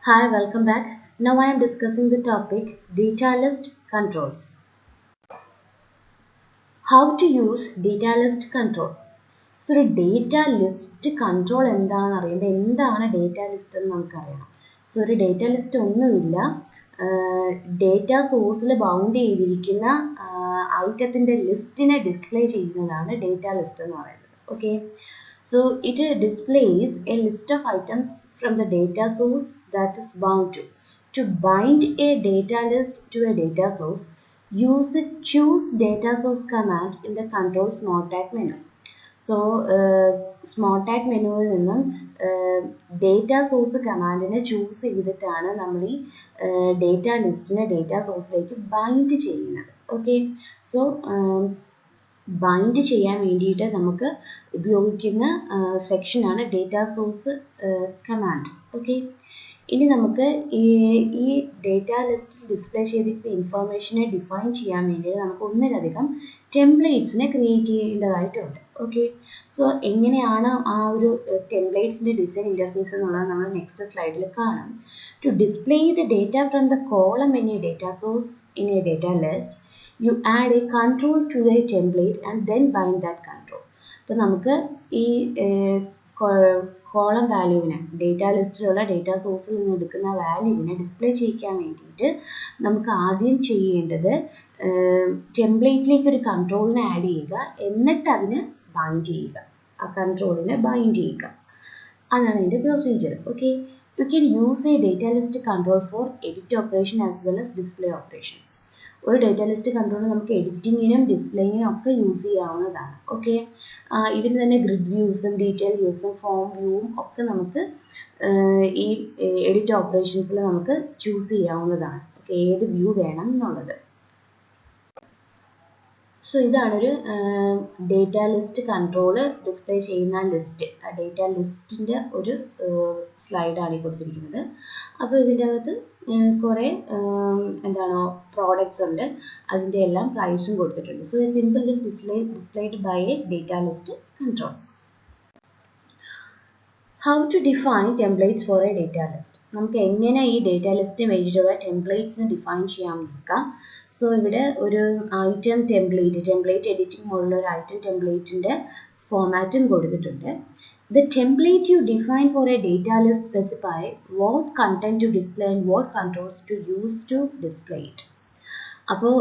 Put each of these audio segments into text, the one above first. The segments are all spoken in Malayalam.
Hi, welcome back. Now I am discussing the topic data list controls. How to use data list control. So, ഒരു ഡേറ്റ ലിസ്റ്റ് കൺട്രോൾ എന്താണെന്ന് അറിയുമ്പോൾ എന്താണ് ഡേറ്റ ലിസ്റ്റ് എന്ന് നമുക്കറിയണം. സോ ഒരു ഡേറ്റ ലിസ്റ്റ് ഒന്നുമില്ല, ഡേറ്റ സോഴ്സിൽ ബൗണ്ട് ചെയ്തിരിക്കുന്ന ഐറ്റത്തിൻ്റെ ലിസ്റ്റിനെ ഡിസ്പ്ലേ ചെയ്യുന്നതാണ് ഡേറ്റ ലിസ്റ്റ് എന്ന് പറയുന്നത്. Okay, so it displays a list of items from the data source that is bound to. To bind a data list to a data source, use the choose data source command in the control smart tag menu. So smart tag മെനുവിൽ നിന്നും ഡേറ്റ സോഴ്സ് കമാൻഡിനെ ചൂസ് ചെയ്തിട്ടാണ് നമ്മൾ ഈ ഡേറ്റ ലിസ്റ്റിനെ ഡേറ്റ സോഴ്സിലേക്ക് ബൈൻഡ് ചെയ്യുന്നത്. ഓക്കെ, സോ ബൈൻഡ് ചെയ്യാൻ വേണ്ടിയിട്ട് നമുക്ക് ഉപയോഗിക്കുന്ന സെക്ഷനാണ് ഡേറ്റ സോഴ്സ് കമാൻഡ്. ഓക്കെ, ഇനി നമുക്ക് ഈ ഡേറ്റ ലിസ്റ്റിൽ ഡിസ്പ്ലേ ചെയ്തിരിക്കുന്ന ഇൻഫർമേഷനെ ഡിഫൈൻ ചെയ്യാൻ വേണ്ടി നമുക്ക് ഒന്നിലധികം ടെംപ്ലേറ്റ്സിനെ ക്രിയേറ്റ് ചെയ്യേണ്ടതായിട്ടുണ്ട്. ഓക്കെ, സോ എങ്ങനെയാണ് ആ ഒരു ടെംപ്ലേറ്റ്സിൻ്റെ ഡിസൈൻ ഇൻ്റർഫേസ് എന്നുള്ളത് നമ്മൾ നെക്സ്റ്റ് സ്ലൈഡിൽ കാണാം. To display the data from the column in a data source in a data list, you add a control to the template and then bind that control. അപ്പോൾ നമുക്ക് ഈ കോളം വാല്യൂവിനെ ഡേറ്റ ലിസ്റ്റിലുള്ള ഡേറ്റ സോഴ്സിൽ നിന്ന് എടുക്കുന്ന വാല്യൂവിനെ ഡിസ്പ്ലേ ചെയ്യിക്കാൻ വേണ്ടിയിട്ട് നമുക്ക് ആദ്യം ചെയ്യേണ്ടത് ടെംപ്ലേറ്റിലേക്ക് ഒരു കൺട്രോളിനെ ആഡ് ചെയ്യുക, എന്നിട്ട് അതിന് ബൈൻഡ് ചെയ്യുക, ആ കൺട്രോളിനെ ബൈൻഡ് ചെയ്യുക. അതാണ് ഇതിൻ്റെ procedure. Okay, you can use A data list control four edit operation as well as display operations. ഒരു ഡേറ്റ ലിസ്റ്റ് കൺട്രോൾ നമുക്ക് എഡിറ്റിങ്ങിനും ഡിസ്പ്ലേയിനും ഒക്കെ യൂസ് ചെയ്യാവുന്നതാണ്. ഓക്കെ, ഇതിന് തന്നെ ഗ്രിഡ് വ്യൂസും ഡീറ്റെയിൽ വ്യൂസും ഫോം വ്യൂവും ഒക്കെ നമുക്ക് ഈ എഡിറ്റ് ഓപ്പറേഷൻസിൽ നമുക്ക് ചൂസ് ചെയ്യാവുന്നതാണ്. ഓക്കെ, ഏത് വ്യൂ വേണം എന്നുള്ളത്. സോ ഇതാണൊരു ഡേറ്റ ലിസ്റ്റ് കൺട്രോൾ ഡിസ്പ്ലേ ചെയ്യുന്ന ലിസ്റ്റ്, ആ ഡേറ്റ ലിസ്റ്റിൻ്റെ ഒരു സ്ലൈഡാണ് ഈ കൊടുത്തിരിക്കുന്നത്. അപ്പോൾ ഇതിൻ്റെ അകത്ത് കുറേ എന്താണോ പ്രോഡക്റ്റ്സ് ഉണ്ട്, അതിൻ്റെ എല്ലാം പ്രൈസും കൊടുത്തിട്ടുണ്ട്. So A simple list displayed by a data list control. How to define templates for a data list. നമുക്ക് എങ്ങനെ ഈ ഡേറ്റ ലിസ്റ്റിന് വേണ്ടിയിട്ടുള്ള ടെംപ്ലേറ്റ്സിന് ഡിഫൈൻ ചെയ്യാൻ നോക്കാം. സോ ഇവിടെ ഒരു ഐറ്റം ടെംപ്ലേറ്റ് എഡിറ്റിംഗ് മോഡുള്ള ഒരു ഐറ്റം ടെംപ്ലേറ്റിൻ്റെ ഫോമാറ്റും കൊടുത്തിട്ടുണ്ട്. The template you define for a data list specify what content to display and what controls to use to display it. അപ്പോൾ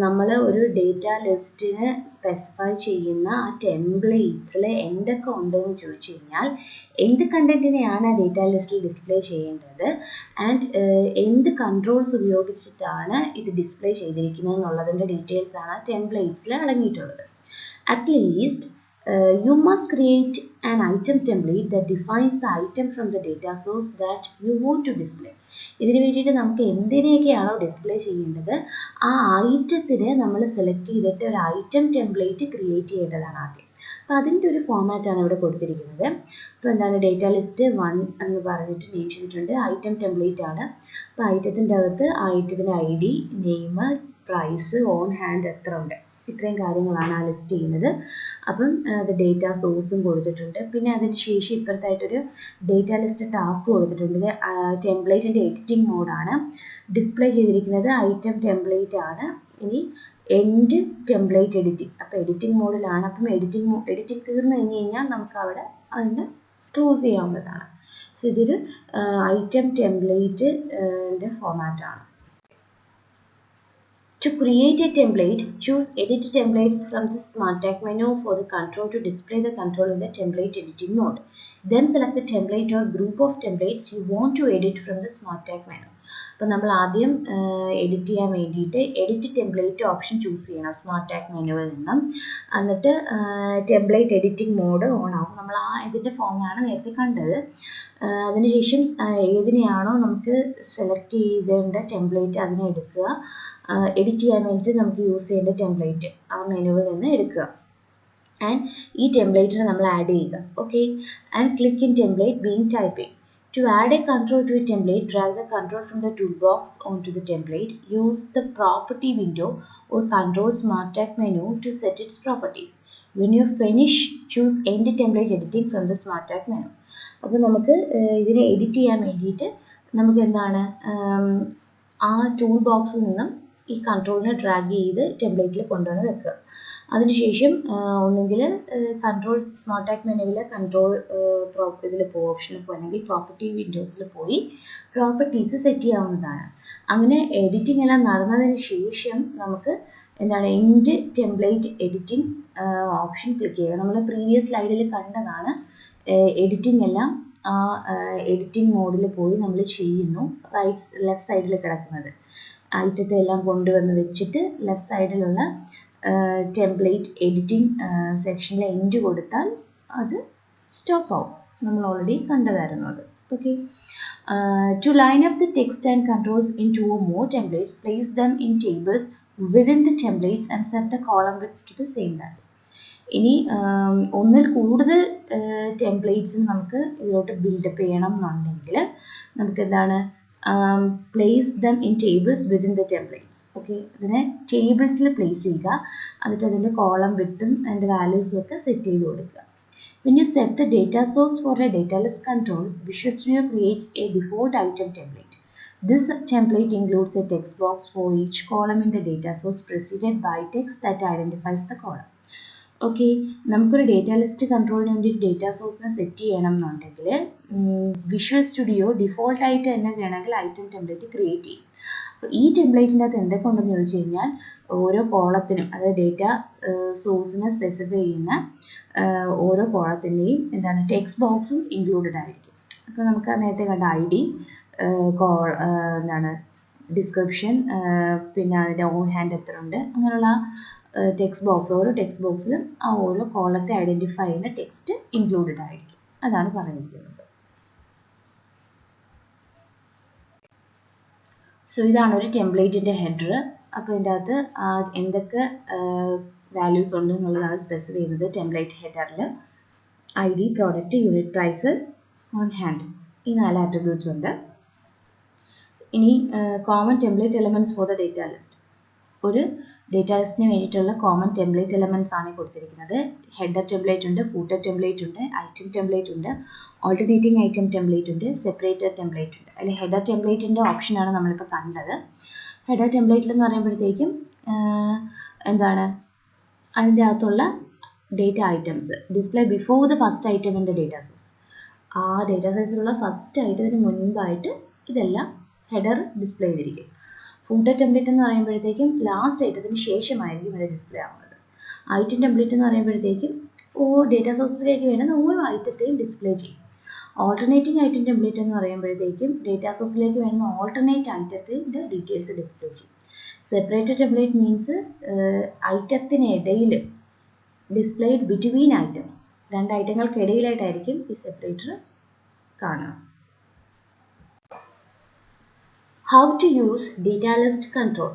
നമ്മൾ ഒരു ഡേറ്റ ലിസ്റ്റിന് സ്പെസിഫൈ ചെയ്യുന്ന ആ ടെംപ്ലേറ്റ്സിൽ എന്തൊക്കെ ഉണ്ടെന്ന് ചോദിച്ചു കഴിഞ്ഞാൽ എന്ത് കണ്ടന്റിനെയാണ് ആ ഡേറ്റ ലിസ്റ്റിൽ ഡിസ്പ്ലേ ചെയ്യേണ്ടത് ആൻഡ് എന്ത് കൺട്രോൾസ് ഉപയോഗിച്ചിട്ടാണ് ഇത് ഡിസ്പ്ലേ ചെയ്തിരിക്കുന്നത് എന്നുള്ളതിൻ്റെ ഡീറ്റെയിൽസ് ആണ് ടെംപ്ലേറ്റ്സിൽ അടങ്ങിയിട്ടുള്ളത്. At least you must create an item template that defines the item from the data source that you want to display. ഇതിന് വേണ്ടിയിട്ട് നമുക്ക് എന്തിനെയൊക്കെയാണോ ഡിസ്പ്ലേ ചെയ്യേണ്ടത് ആ ഐറ്റത്തിന് നമ്മൾ സെലക്ട് ചെയ്തിട്ട് ഒരു ഐറ്റം ടെംപ്ലേറ്റ് ക്രിയേറ്റ് ചെയ്യേണ്ടതാണ് ആദ്യം. അപ്പോൾ അതിൻ്റെ ഒരു ഫോമാറ്റാണ് ഇവിടെ കൊടുത്തിരിക്കുന്നത്. അപ്പോൾ എന്താണ് ഡേറ്റ ലിസ്റ്റ് 1 എന്ന് പറഞ്ഞിട്ട് നെയിം ചെയ്തിട്ടുണ്ട്, ഐറ്റം ടെംപ്ലേറ്റ് ആണ്. അപ്പോൾ ഐറ്റത്തിൻ്റെ അകത്ത് ഐറ്റത്തിൻ്റെ ID, name, price, on hand എത്ര ഉണ്ട്, ഇത്രയും കാര്യങ്ങളാണ് ആ ലിസ്റ്റ് ചെയ്യുന്നത്. അപ്പം അത് ഡേറ്റ സോഴ്സും കൊടുത്തിട്ടുണ്ട്. പിന്നെ അതിന് ശേഷം ഇപ്പുറത്തായിട്ടൊരു ഡേറ്റ ലിസ്റ്റ് ടാസ്ക് കൊടുത്തിട്ടുണ്ട്. ടെംപ്ലേറ്റിൻ്റെ എഡിറ്റിംഗ് മോഡാണ് ഡിസ്പ്ലേ ചെയ്തിരിക്കുന്നത്, ഐറ്റം ടെംപ്ലേറ്റ് ആണ്. ഇനി എൻഡ് ടെംപ്ലേറ്റ് എഡിറ്റിംഗ്, അപ്പോൾ എഡിറ്റിംഗ് മോഡിലാണ്. അപ്പം എഡിറ്റിംഗ് തീർന്നു കഴിഞ്ഞ് കഴിഞ്ഞാൽ നമുക്ക് അവിടെ അതിൻ്റെ ക്ലോസ് ചെയ്യാവുന്നതാണ്. സോ ഇതൊരു item ടെംപ്ലേറ്റിൻ്റെ ഫോമാറ്റാണ്. To create a template, choose Edit Templates from the Smart Tag menu for the control to display the control in the template editing mode. Then select the template or group of templates you want to edit from the Smart Tag menu. അപ്പോൾ നമ്മൾ ആദ്യം എഡിറ്റ് ചെയ്യാൻ വേണ്ടിയിട്ട് എഡിറ്റ് ടെംപ്ലേറ്റ് ഓപ്ഷൻ ചൂസ് ചെയ്യണം സ്മാർട്ട് ടാഗ് മെനുവിൽ നിന്നും. എന്നിട്ട് ടെംപ്ലേറ്റ് എഡിറ്റിംഗ് മോഡ് ഓൺ ആവും. നമ്മൾ ആ ഇതിൻ്റെ ഫോമാണ് നേരത്തെ കണ്ടത്. അതിനുശേഷം ഏതിനെയാണോ നമുക്ക് സെലക്ട് ചെയ്തേണ്ട ടെംപ്ലേറ്റ് അതിനെ എടുക്കുക, എഡിറ്റ് ചെയ്യാൻ വേണ്ടിയിട്ട് നമുക്ക് യൂസ് ചെയ്യേണ്ട ടെംപ്ലേറ്റ് ആ മെനുവിൽ നിന്ന് എടുക്കുക ആൻഡ് ഈ ടെംപ്ലേറ്റിനെ നമ്മൾ ആഡ് ചെയ്യുക. Okay, and click in template being typing. To add a control to a template, drag the control from the toolbox onto the template. Use the property window or control smart tag menu to set its properties. When you finish, choose end template editing from the smart tag menu. അപ്പോൾ നമുക്ക് ഇതിനെ എഡിറ്റ് ചെയ്യാൻ വേണ്ടിയിട്ട് നമുക്ക് എന്താണ് ആ ടൂൾ ബോക്സിൽ നിന്നും ഈ കൺട്രോളിനെ ഡ്രാഗ് ചെയ്ത് ടെംപ്ലേറ്റിൽ കൊണ്ടുവന്ന് വെക്കുക. അതിനുശേഷം ഒന്നുകിൽ കൺട്രോൾ സ്മാർട്ട് ടാഗ് മെനുവിലെ കൺട്രോൾ ഇതിൽ പോകും, ഓപ്ഷനിൽ പോകും, അല്ലെങ്കിൽ പ്രോപ്പർട്ടി വിൻഡോസിൽ പോയി പ്രോപ്പർട്ടീസ് സെറ്റ് ചെയ്യാവുന്നതാണ്. അങ്ങനെ എഡിറ്റിംഗ് എല്ലാം നടന്നതിന് ശേഷം നമുക്ക് എന്താണ് end template editing option click ചെയ്യുക. നമ്മൾ പ്രീവിയസ് സ്ലൈഡിൽ കണ്ടതാണ്. എഡിറ്റിംഗ് എല്ലാം ആ എഡിറ്റിംഗ് മോഡിൽ പോയി നമ്മൾ ചെയ്യുന്നു. ലെഫ്റ്റ് സൈഡിൽ കിടക്കുന്നത് ഐറ്റത്തെ എല്ലാം കൊണ്ടുവന്ന് വെച്ചിട്ട് ലെഫ്റ്റ് സൈഡിലുള്ള ടെംപ്ലേറ്റ് എഡിറ്റിംഗ് സെക്ഷനിൽ എൻഡ് കൊടുത്താൽ അത് സ്റ്റോപ്പ് ആവും. നമ്മൾ ഓൾറെഡി കണ്ടതായിരുന്നു അത്. Okay, to line up the text and controls in 2 or more templates, place them in tables within the templates and set the column width to the same value. ഇനി ഒന്നിൽ കൂടുതൽ ടെംപ്ലേറ്റ്സ് നമുക്ക് ഇതിലോട്ട് ബിൽഡപ്പ് ചെയ്യണം എന്നുണ്ടെങ്കിൽ നമുക്ക് എന്താണ് place them in tables within the templates. Okay, ഇതിനെ ടേബിൾസിൽ പ്ലേസ് ചെയ്യുക. എന്നിട്ട് അതിൻ്റെ കോളം വിത്തും അതിൻ്റെ വാല്യൂസും ഒക്കെ സെറ്റ് ചെയ്ത് കൊടുക്കുക. When you set the data source for a data list control, Visual Studio creates a default item template. This template includes a text box for each column in the data source preceded by text that identifies the column. Okay, നമുക്കൊരു ഡേറ്റ ലിസ്റ്റ് കൺട്രോളിന് വേണ്ടി ഡേറ്റ സോഴ്സിനെ സെറ്റ് ചെയ്യണം എന്നുണ്ടെങ്കിൽ വിഷ്വൽ സ്റ്റുഡിയോ ഡിഫോൾട്ടായിട്ട് തന്നെ വേണമെങ്കിൽ ഐറ്റം ടെംപ്ലേറ്റ് ക്രിയേറ്റ് ചെയ്യും. അപ്പോൾ ഈ ടെംപ്ലേറ്റിൻ്റെ അകത്ത് എന്തൊക്കെ ഉണ്ടെന്ന് ചോദിച്ചു കഴിഞ്ഞാൽ ഓരോ കോളത്തിനും, അതായത് ഡേറ്റ സോഴ്സിനെ സ്പെസിഫൈ ചെയ്യുന്ന ഓരോ കോളത്തിൻ്റെയും എന്താണ് ടെക്സ്റ്റ് ബോക്സും ഇൻക്ലൂഡഡ് ആയിരിക്കും. അപ്പോൾ നമുക്ക് നേരത്തെ കണ്ട ഐ ഡി, എന്താണ് ഡിസ്ക്രിപ്ഷൻ, പിന്നെ അതിൻ്റെ ഓൺ ഹാൻഡ് എത്ര ഉണ്ട്, അങ്ങനെയുള്ള ടെക്സ്റ്റ് ബോക്സ്, ഓരോ ടെക്സ്റ്റ് ബോക്സിലും ആ ഓരോ കോളത്തെ ഐഡൻറ്റിഫൈ ചെയ്യുന്ന ടെക്സ്റ്റ് ഇൻക്ലൂഡഡ് ആയിരിക്കും. അതാണ് പറഞ്ഞിരിക്കുന്നത്. സോ ഇതാണ് ഒരു ടെംപ്ലേറ്റിൻ്റെ ഹെഡർ. അപ്പോൾ ഇതിൻ്റെ അകത്ത് എന്തൊക്കെ വാല്യൂസ് ഉണ്ട് എന്നുള്ളതാണ് സ്പെസിഫൈ ചെയ്യുന്നത്. ടെംപ്ലേറ്റ് ഹെഡറിൽ I D, product, unit price, on hand, ഈ 4 ആട്രിബ്യൂട്ട്സ് ഉണ്ട്. ഇനി common template elements for the data list. ഒരു ഡേറ്റ ലിസ്റ്റിന് വേണ്ടിയിട്ടുള്ള കോമൺ ടെംപ്ലേറ്റ് എലമെൻറ്റ്സ് ആണ് കൊടുത്തിരിക്കുന്നത്. ഹെഡർ ടെംപ്ലേറ്റ് ഉണ്ട്, ഫൂട്ടർ ടെംപ്ലേറ്റ് ഉണ്ട്, ഐറ്റം ടെംപ്ലേറ്റ് ഉണ്ട്, ഓൾട്ടർനേറ്റിംഗ് ഐറ്റം ടെംപ്ലേറ്റ് ഉണ്ട്, സെപ്പറേറ്റർ ടെംപ്ലേറ്റ് ഉണ്ട്. അല്ലെങ്കിൽ ഹെഡർ ടെംപ്ലേറ്റിൻ്റെ ഓപ്ഷനാണ് നമ്മളിപ്പോൾ കണ്ടത്. ഹെഡർ ടെംപ്ലേറ്റിൽ എന്ന് പറയുമ്പോഴത്തേക്കും എന്താണ് അതിൻ്റെ അകത്തുള്ള data items display before the first item in the data source. ആ ഡേറ്റ സോഴ്സിലുള്ള ഫസ്റ്റ് ഐറ്റത്തിന് മുൻപായിട്ട് ഇതെല്ലാം ഹെഡർ ഡിസ്പ്ലേ ചെയ്തിരിക്കും. ഫൂട്ടർ ടെംപ്ലേറ്റ് എന്ന് പറയുമ്പോഴത്തേക്കും ലാസ്റ്റ് ഐറ്റത്തിന് ശേഷമായിരിക്കും ഇത് ഡിസ്പ്ലേ ആവുന്നത്. ഐറ്റം ടെംപ്ലേറ്റ് എന്ന് പറയുമ്പോഴത്തേക്കും ഡേറ്റ സോഴ്സിലേക്ക് വേണ്ടുന്ന ഓരോ ഐറ്റത്തെയും ഡിസ്പ്ലേ ചെയ്യും. ഓൾട്ടർനേറ്റിംഗ് ഐറ്റം ടെംപ്ലേറ്റ് എന്ന് പറയുമ്പോഴത്തേക്കും ഡേറ്റ സോഴ്സിലേക്ക് വേണ്ടുന്ന ഓൾട്ടർനേറ്റ് ഐറ്റത്തിൻ്റെ ഡീറ്റെയിൽസ് ഡിസ്പ്ലേ ചെയ്യും. സെപ്പറേറ്റർ ടെംപ്ലേറ്റ് മീൻസ് ഐറ്റത്തിനിടയിൽ ഡിസ്പ്ലേഡ് ബിറ്റ്വീൻ ഐറ്റംസ്, 2 ഐറ്റങ്ങൾക്കിടയിലായിട്ടായിരിക്കും ഈ സെപ്പറേറ്റർ കാണുക. How to use data list control.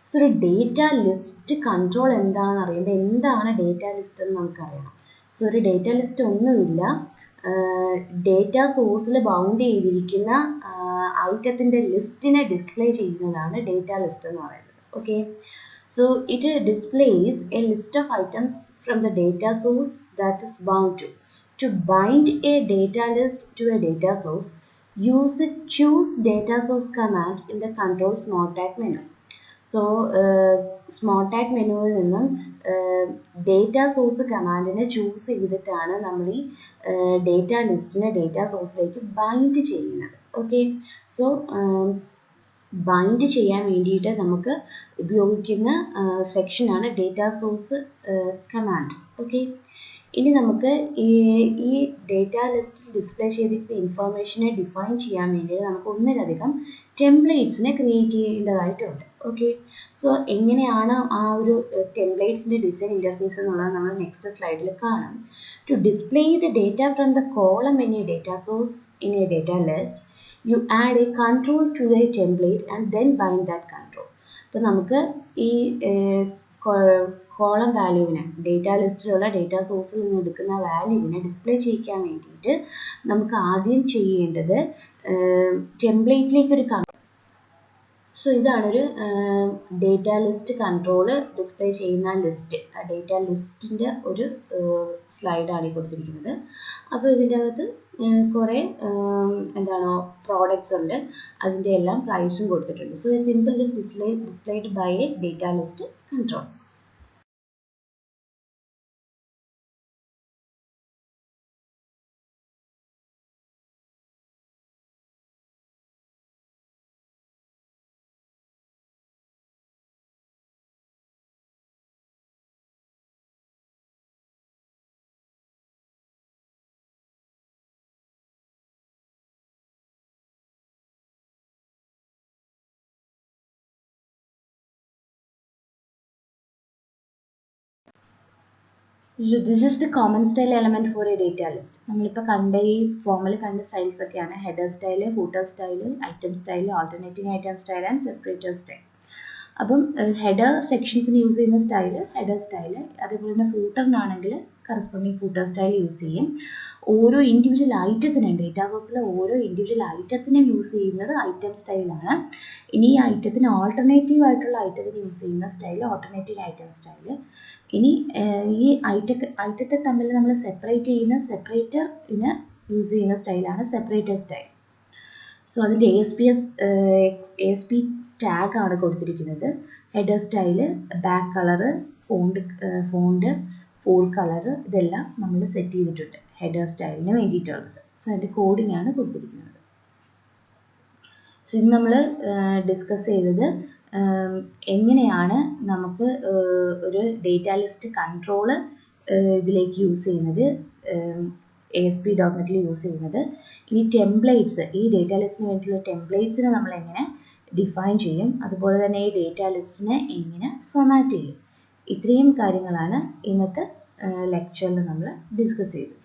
So ഒരു ഡേറ്റ ലിസ്റ്റ് കൺട്രോൾ എന്താണെന്ന് അറിയുമ്പോൾ എന്താണ് ഡേറ്റ ലിസ്റ്റ് എന്ന് നമുക്കറിയണം. സോ ഒരു ഡേറ്റ ലിസ്റ്റ് ഒന്നുമില്ല, ഡേറ്റ സോഴ്സിൽ ബൗണ്ട് ചെയ്തിരിക്കുന്ന ഐറ്റത്തിൻ്റെ ലിസ്റ്റിനെ ഡിസ്പ്ലേ ചെയ്യുന്നതാണ് ഡേറ്റ ലിസ്റ്റ് എന്ന് പറയുന്നത്. Okay, so it displays a list of items from the data source that is bound to. To bind a data list to a data source, use the choose data source command in the control smart tag menu. So smart tag മെനുവിൽ നിന്നും ഡേറ്റ സോഴ്സ് കമാൻഡിനെ ചൂസ് ചെയ്തിട്ടാണ് നമ്മൾ ഈ ഡേറ്റ ലിസ്റ്റിനെ ഡേറ്റ സോഴ്സിലേക്ക് ബൈൻഡ് ചെയ്യുന്നത്. ഓക്കെ, സോ ബൈൻഡ് ചെയ്യാൻ വേണ്ടിയിട്ട് നമുക്ക് ഉപയോഗിക്കുന്ന സെക്ഷനാണ് ഡേറ്റ സോഴ്സ് കമാൻഡ്. ഓക്കെ, ഇനി നമുക്ക് ഈ ഡേറ്റ ലിസ്റ്റിൽ ഡിസ്പ്ലേ ചെയ്തിട്ടുള്ള ഇൻഫർമേഷനെ ഡിഫൈൻ ചെയ്യാൻ വേണ്ടി നമുക്ക് ഒന്നിലധികം ടെംപ്ലേറ്റ്സിനെ ക്രിയേറ്റ് ചെയ്യേണ്ടതായിട്ടുണ്ട്. ഓക്കെ, സോ എങ്ങനെയാണ് ആ ഒരു ടെംപ്ലേറ്റ്സിൻ്റെ ഡിസൈൻ ഇൻ്റർഫേസ് എന്നുള്ളത് നമ്മൾ നെക്സ്റ്റ് സ്ലൈഡിൽ കാണാം. To display the data from the column in a data source in a data list, you add a control to a template and then bind that control. അപ്പോൾ നമുക്ക് ഈ കോളം വാല്യൂവിനെ ഡേറ്റ ലിസ്റ്റിലുള്ള ഡേറ്റ സോഴ്സിൽ നിന്ന് എടുക്കുന്ന വാല്യൂവിനെ ഡിസ്പ്ലേ ചെയ്യിക്കാൻ വേണ്ടിയിട്ട് നമുക്ക് ആദ്യം ചെയ്യേണ്ടത് ടെംപ്ലേറ്റിലേക്ക് ഒരു സോ ഇതാണൊരു ഡേറ്റ ലിസ്റ്റ് കൺട്രോൾ ഡിസ്പ്ലേ ചെയ്യുന്ന ലിസ്റ്റ്. ആ ഡേറ്റ ലിസ്റ്റിൻ്റെ ഒരു സ്ലൈഡാണ് ഈ കൊടുത്തിരിക്കുന്നത്. അപ്പോൾ ഇതിൻ്റെ അകത്ത് കുറേ എന്താണോ പ്രോഡക്റ്റ്സ് ഉണ്ട്, അതിൻ്റെ എല്ലാം പ്രൈസും കൊടുത്തിട്ടുണ്ട്. So A simple list displayed by a data list control. So this is the common style element for a data list. നമ്മളിപ്പോൾ കണ്ട ഈ ഫോമിൽ കണ്ട സ്റ്റൈൽസ് ഒക്കെയാണ് header style, footer style, item style, alternating item style and separator style. അപ്പം ഹെഡർ സെക്ഷൻസിന് യൂസ് ചെയ്യുന്ന സ്റ്റൈൽ ഹെഡർ സ്റ്റൈൽ, അതേപോലെ തന്നെ ഫൂട്ടറിനാണെങ്കിൽ കറസ്പോണ്ടിങ് ഫൂട്ടർ സ്റ്റൈൽ യൂസ് ചെയ്യും. ഓരോ ഇൻഡിവിജ്വൽ ഐറ്റത്തിനും ഡേറ്റാബേസിലെ ഓരോ ഇൻഡിവിജ്വൽ ഐറ്റത്തിനും യൂസ് ചെയ്യുന്നത് ഐറ്റം സ്റ്റൈലാണ്. ഇനി ഈ ഐറ്റത്തിന് ആൾട്ടർനേറ്റീവ് ആയിട്ടുള്ള ഐറ്റത്തിന് യൂസ് ചെയ്യുന്ന സ്റ്റൈൽ ആൾട്ടർനേറ്റീവ് ഐറ്റം സ്റ്റൈൽ. ഇനി ഈ ഐറ്റത്തെ തമ്മിൽ നമ്മൾ സെപ്പറേറ്റ് ചെയ്യുന്ന സെപ്പറേറ്ററിന് യൂസ് ചെയ്യുന്ന സ്റ്റൈലാണ് സെപ്പറേറ്റർ സ്റ്റൈൽ. സോ അതിൻ്റെ ASP ടാഗ് ആണ് കൊടുത്തിരിക്കുന്നത്. Header style, back colour, font, fore colour, ഇതെല്ലാം നമ്മൾ സെറ്റ് ചെയ്തിട്ടുണ്ട് ഹെഡർ സ്റ്റൈലിന് വേണ്ടിയിട്ടുള്ളത്. സോ അതിൻ്റെ കോഡിംഗ് ആണ് കൊടുത്തിരിക്കുന്നത്. സോ ഇന്ന് നമ്മൾ ഡിസ്കസ് ചെയ്തത് എങ്ങനെയാണ് നമുക്ക് ഒരു ഡേറ്റ ലിസ്റ്റ് കൺട്രോൾ ഇതിലേക്ക് യൂസ് ചെയ്യുന്നത്, ASP.NET യൂസ് ചെയ്യുന്നത്. ഇനി ടെംപ്ലേറ്റ്സ്, ഈ ഡേറ്റ ലിസ്റ്റിന് വേണ്ടിയിട്ടുള്ള ടെംപ്ലേറ്റ്സിനെ നമ്മൾ എങ്ങനെ ഡിഫൈൻ ചെയ്യും, അതുപോലെ തന്നെ ഈ ഡേറ്റ ലിസ്റ്റിനെ എങ്ങനെ ഫോമാറ്റ് ചെയ്യും. ഇത്രയും കാര്യങ്ങളാണ് ഇന്നത്തെ ലെക്ചറിൽ നമ്മൾ ഡിസ്കസ് ചെയ്തത്.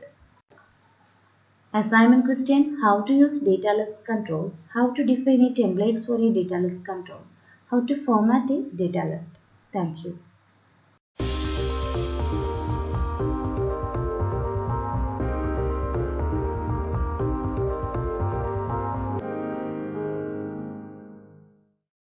Assignment question: how to use data list control, how to define a templates for a data list control, how to format a data list. Thank you.